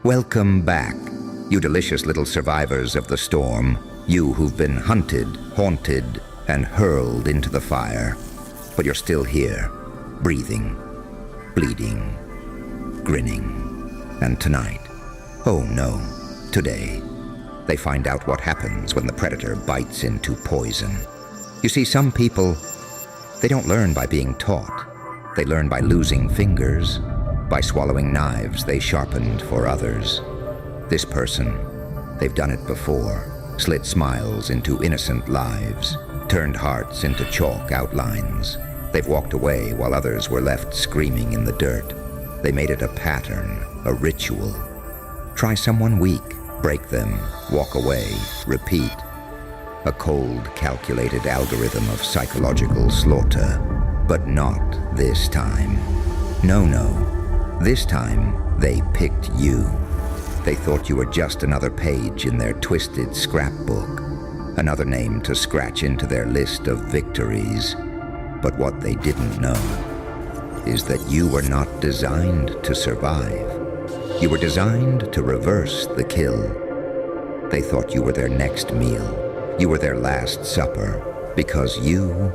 Welcome back, you delicious little survivors of the storm, you who've been hunted, haunted, and hurled into the fire. But you're still here, breathing, bleeding, grinning. And tonight, oh no, today, they find out what happens when the predator bites into poison. You see, some people, they don't learn by being taught. They learn by losing fingers, by swallowing knives they sharpened for others. This person, they've done it before, slit smiles into innocent lives, turned hearts into chalk outlines. They've walked away while others were left screaming in the dirt. They made it a pattern, a ritual. Try someone weak, break them, walk away, repeat. A cold, calculated algorithm of psychological slaughter. But not this time. No. This time, they picked you. They thought you were just another page in their twisted scrapbook, another name to scratch into their list of victories. But what they didn't know is that you were not designed to survive. You were designed to reverse the kill. They thought you were their next meal. You were their last supper, because you're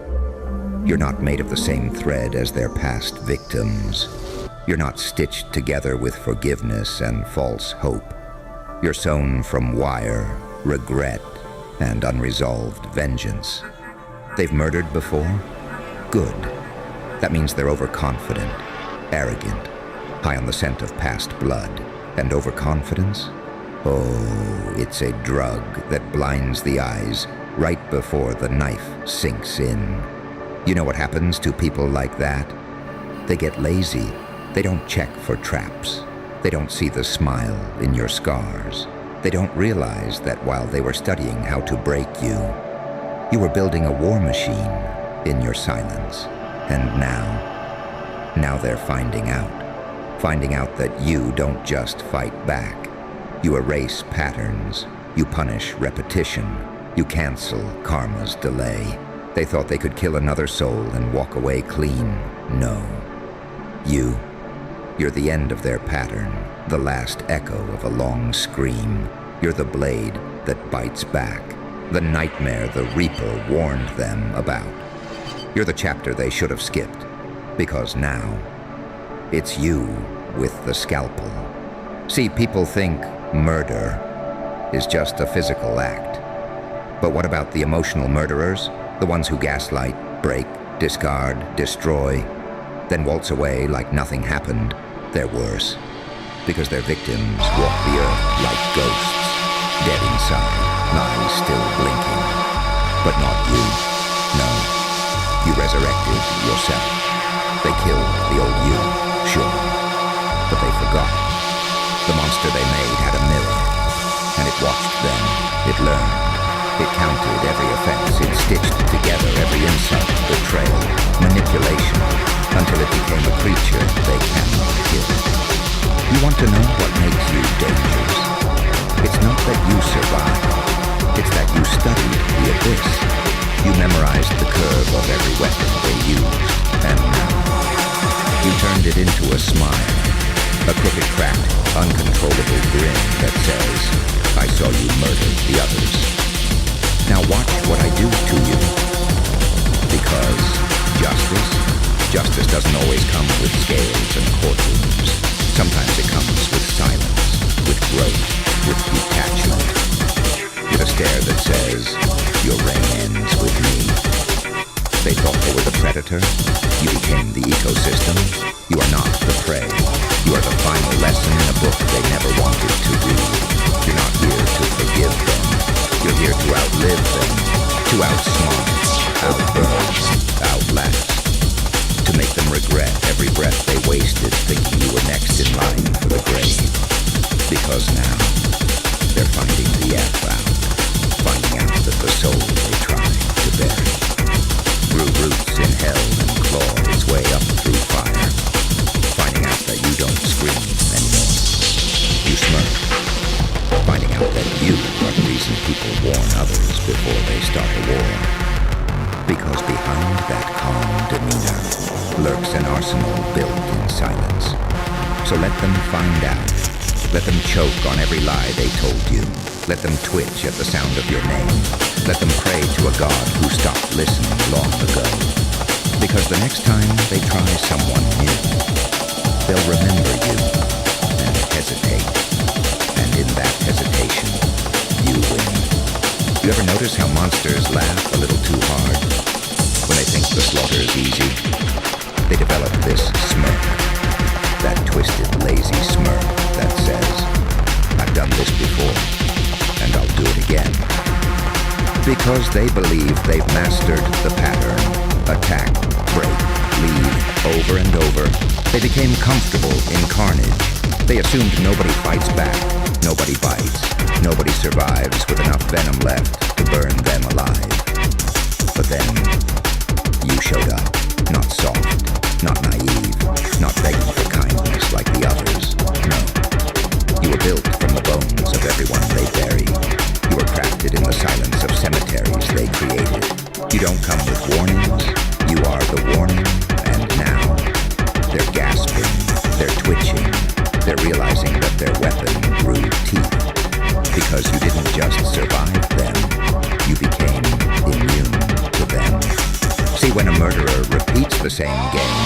not made of the same thread as their past victims. You're not stitched together with forgiveness and false hope. You're sewn from wire, regret, and unresolved vengeance. They've murdered before? Good. That means they're overconfident, arrogant, high on the scent of past blood. And overconfidence? Oh, it's a drug that blinds the eyes right before the knife sinks in. You know what happens to people like that? They get lazy. They don't check for traps. They don't see the smile in your scars. They don't realize that while they were studying how to break you, you were building a war machine in your silence. And now they're finding out that you don't just fight back. You erase patterns. You punish repetition. You cancel karma's delay. They thought they could kill another soul and walk away clean. No. You're the end of their pattern, the last echo of a long scream. You're the blade that bites back, the nightmare the Reaper warned them about. You're the chapter they should have skipped, because now, it's you with the scalpel. See, people think murder is just a physical act. But what about the emotional murderers? The ones who gaslight, break, discard, destroy, then waltz away like nothing happened? They're worse, because their victims walk the earth like ghosts, dead inside, eyes still blinking. But not you. No. You resurrected yourself. They killed the old you, sure, but they forgot. The monster they made had a mirror, and it watched them, it learned. It counted every offense, it stitched together every insult, betrayal, manipulation, until it became a creature they cannot kill. You want to know what makes you dangerous? It's not that you survived, it's that you studied the abyss. You memorized the curve of every weapon they used, and now you turned it into a smile, a crooked, cracked, uncontrollable grin that says, I saw you murder the others. Now watch what I do to you. Because justice doesn't always come with scales and courtrooms. Sometimes it comes with silence, with growth, with detachment. With a stare that says, your reign ends with me. They thought they were the predator. You became the ecosystem. You are not the prey. You are the final lesson in a book they never wanted to read. You're not here to forgive them. You're here to outlive them, to outsmart, outburn, outlast, to make them regret every breath they wasted thinking you were next in line for the grave. Because now, they're finding the F out, finding out that the soul they tried to bury grew roots in hell and clawed its way up through fire, finding out that you don't scream anymore. You smirk, finding out that you are the reason people warn others before they start a war. Because behind that calm demeanor lurks an arsenal built in silence. So let them find out. Let them choke on every lie they told you. Let them twitch at the sound of your name. Let them pray to a God who stopped listening long ago. Because the next time they try someone new, they'll remember you and hesitate. And in that hesitation, you win. You ever notice how monsters laugh a little too hard? When they think the slaughter's easy, they develop this smirk. That twisted, lazy smirk that says, I've done this before, and I'll do it again. Because they believe they've mastered the pattern. Attack, break, lead, over and over. They became comfortable in carnage. They assumed nobody fights back, nobody bites, nobody survives with enough venom left to burn them alive. But then, you showed up, not soft, not naive, not begging for kindness like the others. No. You were built from the bones of everyone they buried. You were crafted in the silence of cemeteries they created. You don't come with warnings. You are the warning, and now they're gasping, they're twitching, they're realizing that their weapon grew teeth. Because you didn't just survive them, you became immune to them. See, when a murderer repeats the same game,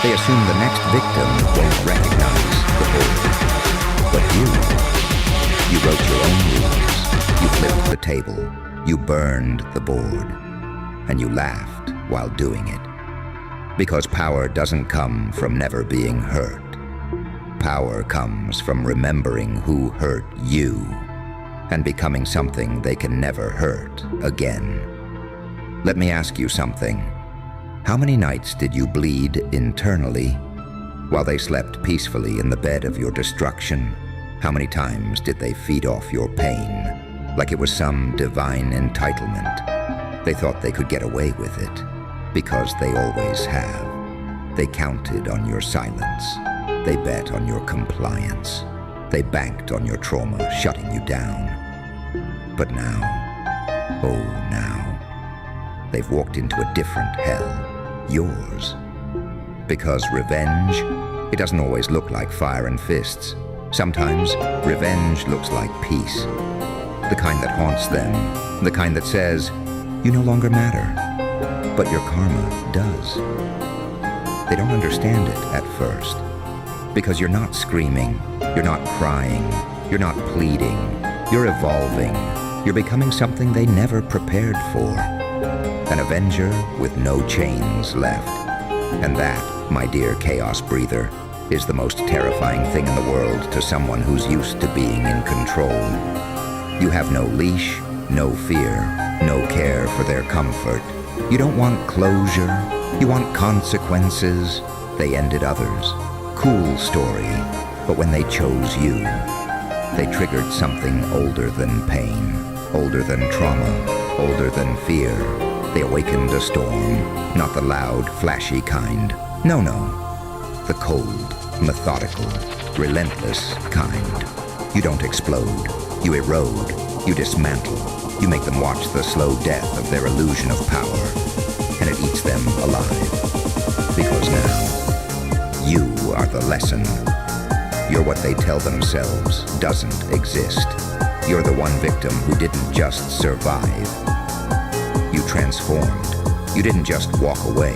they assume the next victim won't recognize the board. But you wrote your own rules. You flipped the table. You burned the board. And you laughed while doing it. Because power doesn't come from never being hurt. Power comes from remembering who hurt you and becoming something they can never hurt again. Let me ask you something. How many nights did you bleed internally while they slept peacefully in the bed of your destruction? How many times did they feed off your pain like it was some divine entitlement? They thought they could get away with it because they always have. They counted on your silence. They bet on your compliance. They banked on your trauma shutting you down. But now, oh now, they've walked into a different hell, yours. Because revenge, it doesn't always look like fire and fists. Sometimes revenge looks like peace. The kind that haunts them, the kind that says, you no longer matter, but your karma does. They don't understand it at first, because you're not screaming, you're not crying, you're not pleading, you're evolving, you're becoming something they never prepared for. An avenger with no chains left. And that, my dear chaos breather, is the most terrifying thing in the world to someone who's used to being in control. You have no leash, no fear, no care for their comfort. You don't want closure, you want consequences. They ended others. Cool story, but when they chose you, they triggered something older than pain, older than trauma, older than fear. They awakened a storm, not the loud, flashy kind. No, the cold, methodical, relentless kind. You don't explode, you erode, you dismantle. You make them watch the slow death of their illusion of power, and it eats them alive. Because now, you are the lesson. You're what they tell themselves doesn't exist. You're the one victim who didn't just survive. You transformed. You didn't just walk away.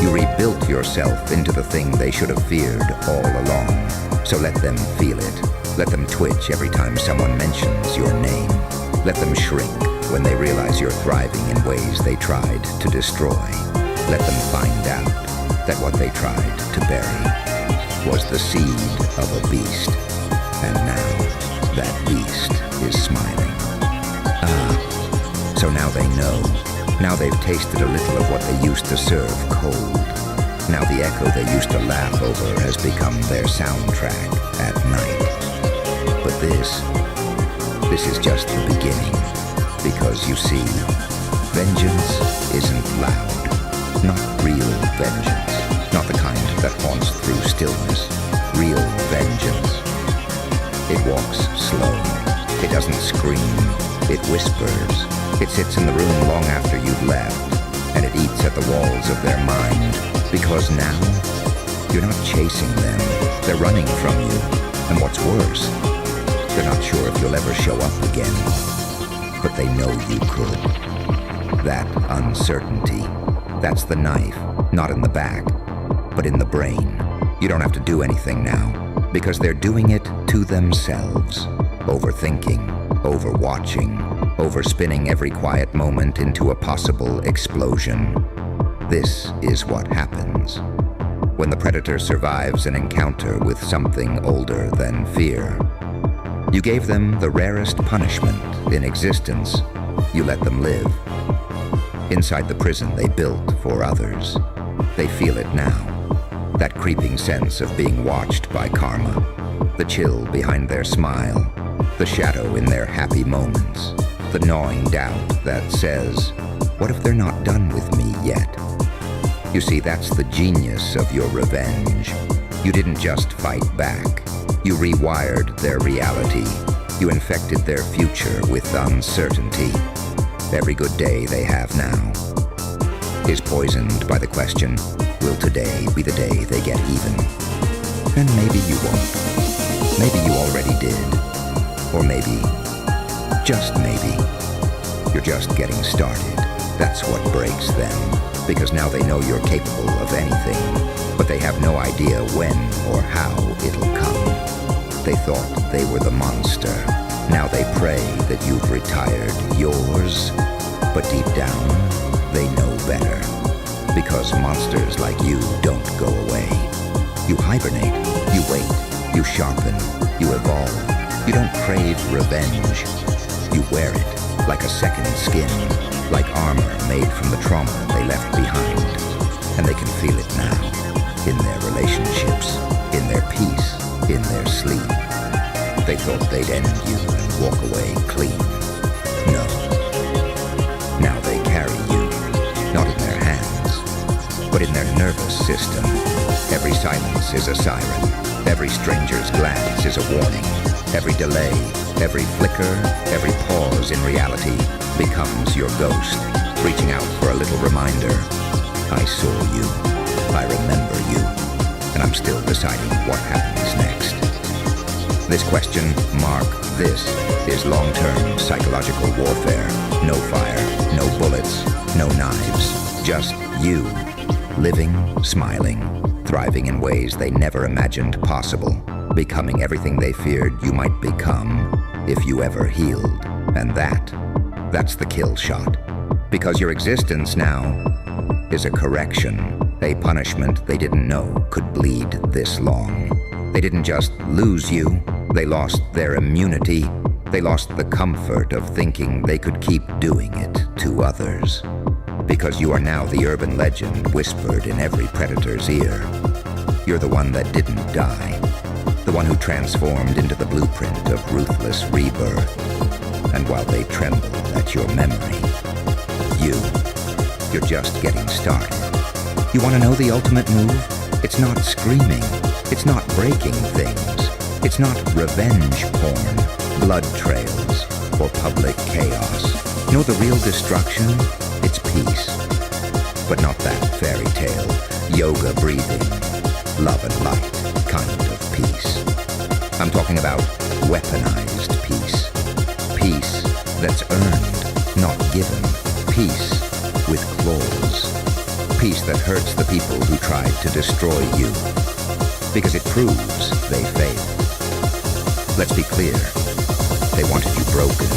You rebuilt yourself into the thing they should have feared all along. So let them feel it. Let them twitch every time someone mentions your name. Let them shrink when they realize you're thriving in ways they tried to destroy. Let them find out that what they tried to bury was the seed of a beast. And now that beast is smiling. So now they know. Now they've tasted a little of what they used to serve cold. Now the echo they used to laugh over has become their soundtrack at night. But this is just the beginning. Because you see, vengeance isn't loud. Not real vengeance. Not the kind that haunts through stillness. Real vengeance. It walks slow. It doesn't scream. It whispers. It sits in the room long after you've left, and it eats at the walls of their mind. Because now, you're not chasing them. They're running from you, and what's worse, they're not sure if you'll ever show up again. But they know you could. That uncertainty, that's the knife, not in the back, but in the brain. You don't have to do anything now, because they're doing it to themselves. Overthinking, overwatching, overspinning every quiet moment into a possible explosion. This is what happens when the predator survives an encounter with something older than fear. You gave them the rarest punishment in existence. You let them live. Inside the prison they built for others. They feel it now. That creeping sense of being watched by karma. The chill behind their smile. The shadow in their happy moments. The gnawing doubt that says, what if they're not done with me yet? You see, that's the genius of your revenge. You didn't just fight back. You rewired their reality. You infected their future with uncertainty. Every good day they have now is poisoned by the question, will today be the day they get even? And maybe you won't. Maybe you already did. Or maybe, just maybe, you're just getting started. That's what breaks them. Because now they know you're capable of anything, but they have no idea when or how it'll come. They thought they were the monster. Now they pray that you've retired yours, but deep down, they know better. Because monsters like you don't go away. You hibernate, you wait, you sharpen, you evolve. You don't crave revenge. You wear it like a second skin, like armor made from the trauma they left behind. And they can feel it now, in their relationships, in their peace, in their sleep. They thought they'd end you and walk away clean. No. Now they carry you, not in their hands, but in their nervous system. Every silence is a siren. Every stranger's glance is a warning. Every delay, every flicker, every pause in reality becomes your ghost, reaching out for a little reminder. I saw you, I remember you, and I'm still deciding what happens next. This question, mark, this is long-term psychological warfare. No fire, no bullets, no knives, just you, living, smiling, thriving in ways they never imagined possible, becoming everything they feared you might become if you ever healed. And that's the kill shot. Because your existence now is a correction, a punishment they didn't know could bleed this long. They didn't just lose you, they lost their immunity. They lost the comfort of thinking they could keep doing it to others. Because you are now the urban legend whispered in every predator's ear. You're the one that didn't die. The one who transformed into the blueprint of ruthless rebirth. And while they tremble at your memory, you're just getting started. You want to know the ultimate move? It's not screaming. It's not breaking things. It's not revenge porn, blood trails, or public chaos. Know the real destruction? It's peace. But not that fairy tale, yoga breathing, love and light kind of peace. I'm talking about weaponized peace. Peace that's earned, not given. Peace with claws. Peace that hurts the people who tried to destroy you. Because it proves they failed. Let's be clear. They wanted you broken.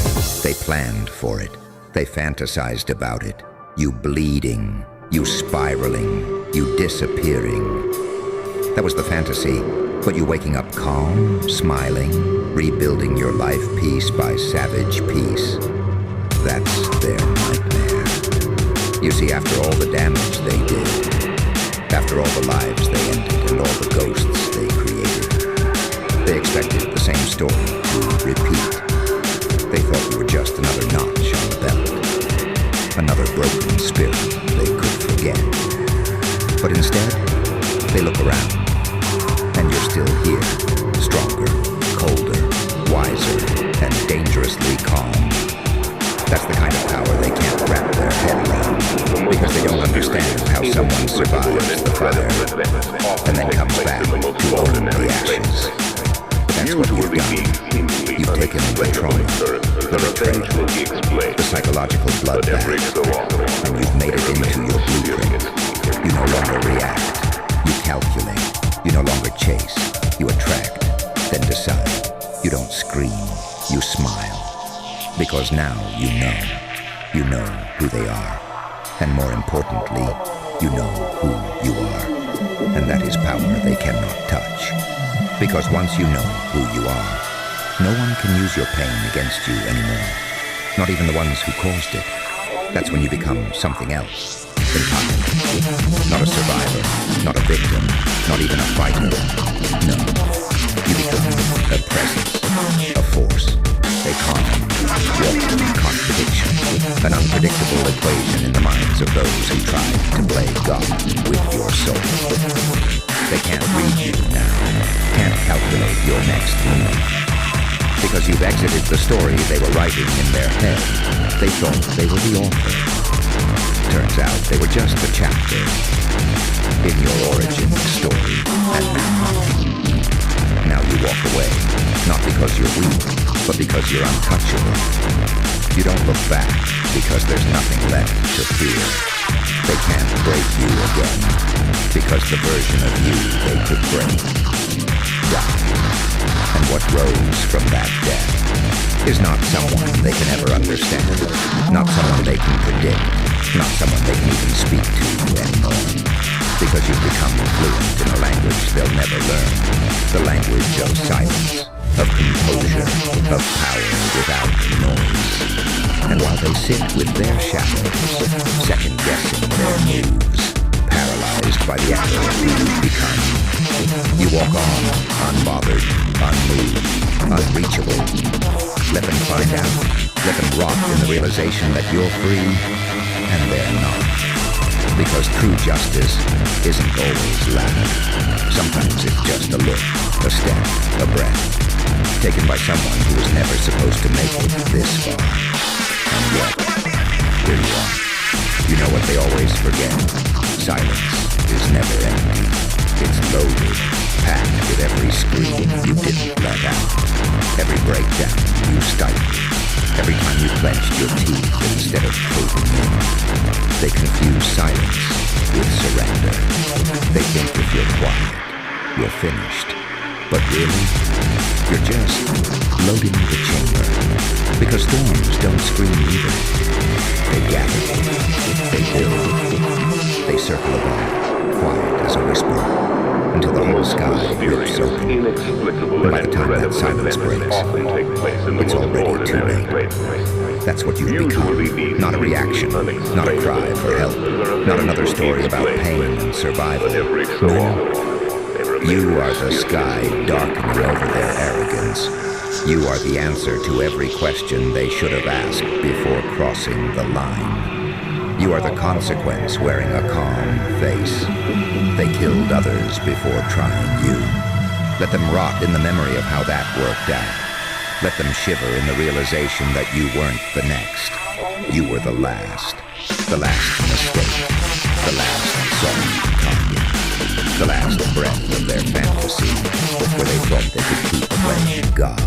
They planned for it. They fantasized about it. You bleeding. You spiraling. You disappearing. That was the fantasy. But you waking up calm, smiling, rebuilding your life piece by savage piece. That's their nightmare. You see, after all the damage they did, after all the lives they ended and all the ghosts they created, they expected the same story to repeat. They thought you were just another notch on the belt, another broken spirit they could forget. But instead, they look around, and you're still here, stronger, colder, wiser, and dangerously calm. That's the kind of power they can't wrap their head around, because they don't understand how someone survives the fire and then comes back to own the ashes. the trauma, the betrayal, the psychological bloodbath, and you've made it into your blueprint. You no longer react, you calculate, you no longer chase, you attract, then decide. You don't scream, you smile. Because now you know who they are. And more importantly, you know who you are. And that is power they cannot touch. Because once you know who you are, no one can use your pain against you anymore. Not even the ones who caused it. That's when you become something else. Entirely. Not a survivor, not a victim, not even a fighter. No. You become a presence, a force, a calm, walking contradiction, an unpredictable equation in the minds of those who try to play God with your soul. They can't read you now, can't calculate your next move. Because you've exited the story they were writing in their head, they thought they were the author. Turns out they were just a chapter in your origin story, and now you walk away, not because you're weak, but because you're untouchable. You don't look back, because there's nothing left to fear. They can't break you again, because the version of you they could break died. And what rose from that death is not someone they can ever understand, not someone they can predict, not someone they can even speak to anymore. Because you've become fluent in a language they'll never learn, the language of silence, of composure, of power without noise. And while they sit with their shadows, second-guessing their moves, paralyzed by the echo of who you've become, you walk on, unbothered, unmoved, unreachable. Let them find out, let them rot in the realization that you're free, and they're not. Because true justice isn't always loud. Sometimes it's just a look, a step, a breath, taken by someone who was never supposed to make it this far. And yet, here you are. You know what they always forget. Silence is never empty. It's loaded, packed with every scream you didn't let out, every breakdown you stifled, every time you clenched your teeth instead of closing in. They confuse silence with surrender. They think if you're quiet, you're finished. But really, you're just loading the chamber. Because storms don't scream either. They gather, they build, they circle above, quiet as a whisper, until the whole sky rips open. And by the time that silence breaks, it's already too late. That's what you've become. Not a reaction, not a cry for help, not another story about pain and survival. No. You are the sky darkening over their arrogance. You are the answer to every question they should have asked before crossing the line. You are the consequence wearing a calm face. They killed others before trying you. Let them rot in the memory of how that worked out. Let them shiver in the realization that you weren't the next. You were the last mistake, the last soft target, the last breath of their fantasy, where they thought they could keep playing God.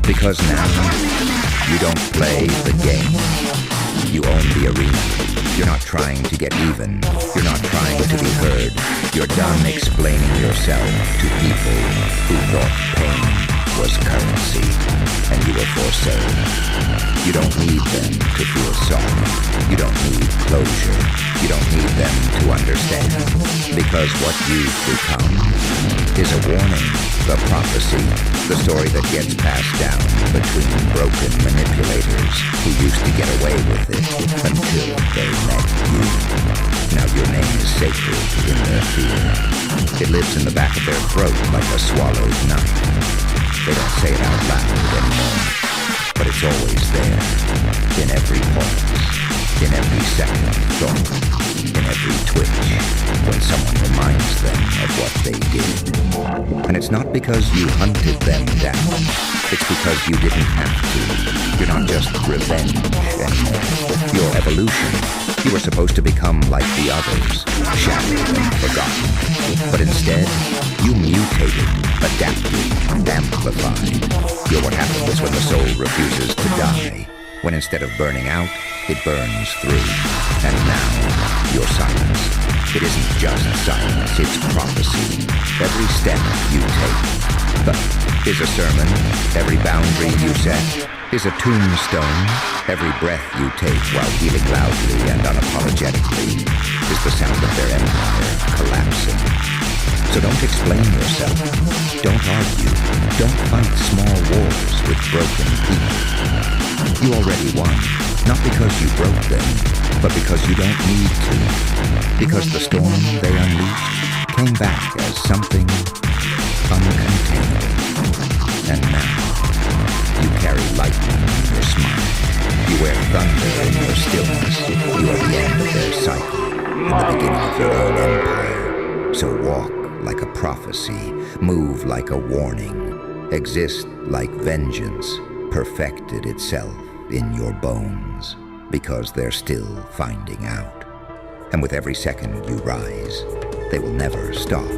Because now, you don't play the game. You own the arena. You're not trying to get even. You're not trying to be heard. You're done explaining yourself to people who thought pain was currency, and you were for sale. You don't need them to feel sorry. You don't need closure. You don't need them to understand. Because what you've become is a warning, the prophecy, the story that gets passed down between broken manipulators who used to get away with it until they met you. Now your name is sacred in their fear. It lives in the back of their throat like a swallowed knife. They don't say it out loud anymore, but it's always there, in every pulse, in every second thought, in every twitch, when someone reminds them of what they did. And it's not because you hunted them down, it's because you didn't have to. You're not just revenge anymore. Your evolution. You were supposed to become like the others, shattered and forgotten. But instead, you mutated. adapted, amplified. You're what happens when the soul refuses to die, when instead of burning out, it burns through. And now, your silence. It isn't just silence, it's prophecy. Every step you take. But is a sermon, every boundary you set, is a tombstone, every breath you take while healing loudly and unapologetically, is the sound of their empire collapsing. So don't explain yourself, don't argue, don't fight small wars with broken people. You already won, not because you broke them, but because you don't need to. Because the storm they unleashed came back as something uncontainable. And now, you carry lightning in your smile. You wear thunder in your stillness. You are the end of their cycle, and the beginning of your own empire. So walk like a prophecy, move like a warning, exist like vengeance, perfected itself in your bones, because they're still finding out. And with every second you rise, they will never stop.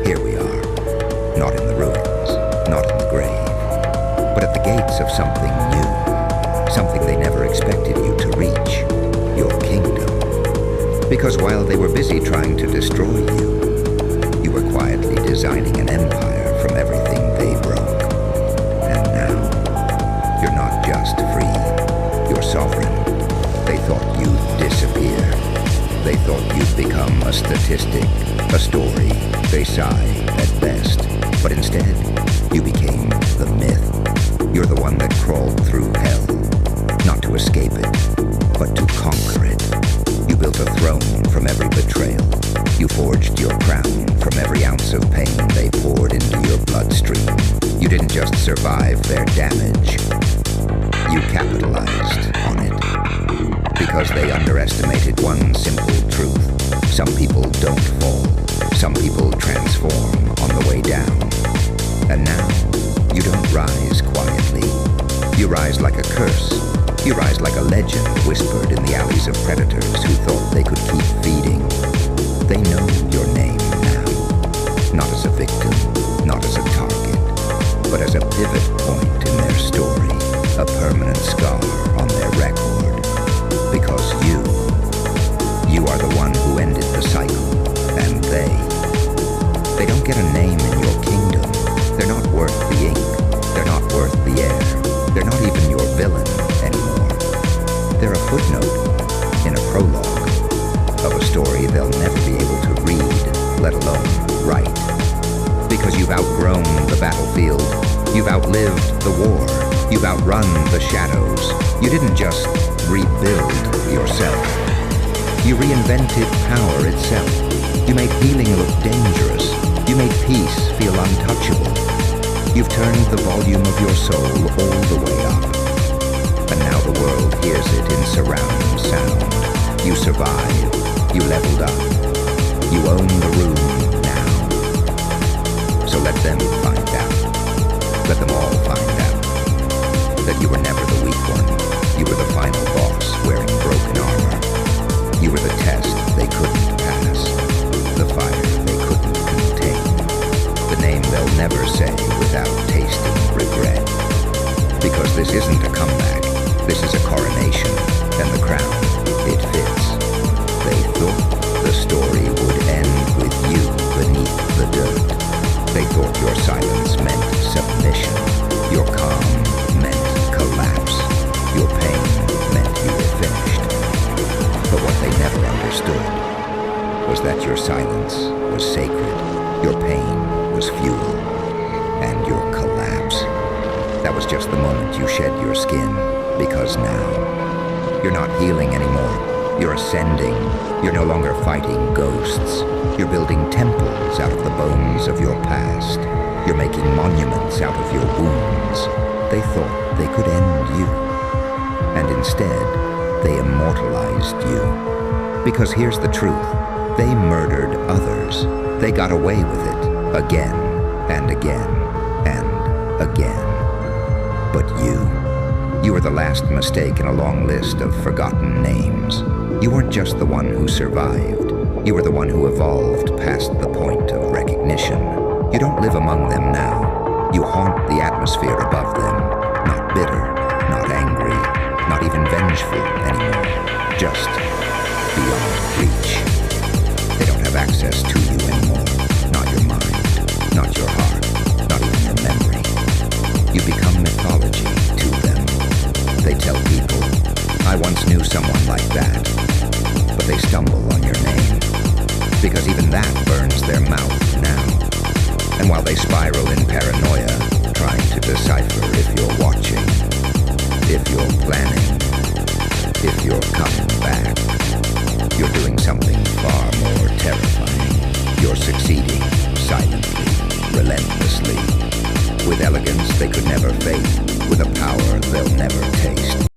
Here we are, not in the ruins, not in the grave, but at the gates of something new, something they never expected you to reach, your kingdom. Because while they were busy trying to destroy you, you were quietly designing an empire from everything they broke. And now, you're not just free, you're sovereign. They thought you'd disappear. They thought you'd become a statistic, a story they sigh at best. But instead, you became the myth. You're the one that crawled through hell, not to escape it, but to conquer it. You built a throne from every betrayal. You forged your crown from every ounce of pain they poured into your bloodstream. You didn't just survive their damage, you capitalized on it. Because they underestimated one simple truth. Some people don't fall. Some people transform on the way down. And now, you don't rise quietly. You rise like a curse. You rise like a legend whispered in the alleys of predators who thought they could keep feeding. They know your name now. Not as a victim, not as a target, but as a pivot point in their story, a permanent scar on their record. Because you are the one who ended the cycle, and they don't get a name in your kingdom. They're not worth the ink, they're not worth the air, they're not even your villain anymore. They're a footnote in a prologue of a story they'll never be able to read, let alone write. Because you've outgrown the battlefield, you've outlived the war, you've outrun the shadows. You didn't just rebuild yourself. You reinvented power itself. You made healing look dangerous. You made peace feel untouchable. You've turned the volume of your soul all the way up. And now the world hears it in surround sound. You survived. You leveled up. You own the room now. So let them find out. Let them all find out that you were never the weak one. You were the final boss wearing broken armor. You were the test they couldn't pass, the fire they couldn't contain, the name they'll never say without tasting regret. Because this isn't a comeback, this is a coronation, and the crown, it fits. They thought the story would end with you beneath the dirt. They thought your silence meant submission, your calm meant collapse, your pain meant you were finished. But what they never understood was that your silence was sacred, your pain was fuel, and your collapse, that was just the moment you shed your skin, because now, you're not healing anymore, you're ascending, you're no longer fighting ghosts, you're building temples out of the bones of your past, you're making monuments out of your wounds. They thought they could end you, and instead, they immortalized you. Because here's the truth. They murdered others. They got away with it again and again and again. But you were the last mistake in a long list of forgotten names. You weren't just the one who survived. You were the one who evolved past the point of recognition. You don't live among them now. You haunt the atmosphere above them. Not bitter, not angry, not even vengeful anymore. Just beyond reach. They don't have access to you anymore. Not your mind, not your heart, not even your memory. You become mythology to them. They tell people, I once knew someone like that, but they stumble on your name, because even that burns their mouth now. And while they spiral in paranoia, trying to decipher if you're watching, if you're planning, if you're coming back, you're doing something far more terrifying. You're succeeding silently, relentlessly, with elegance they could never fake, with a power they'll never taste.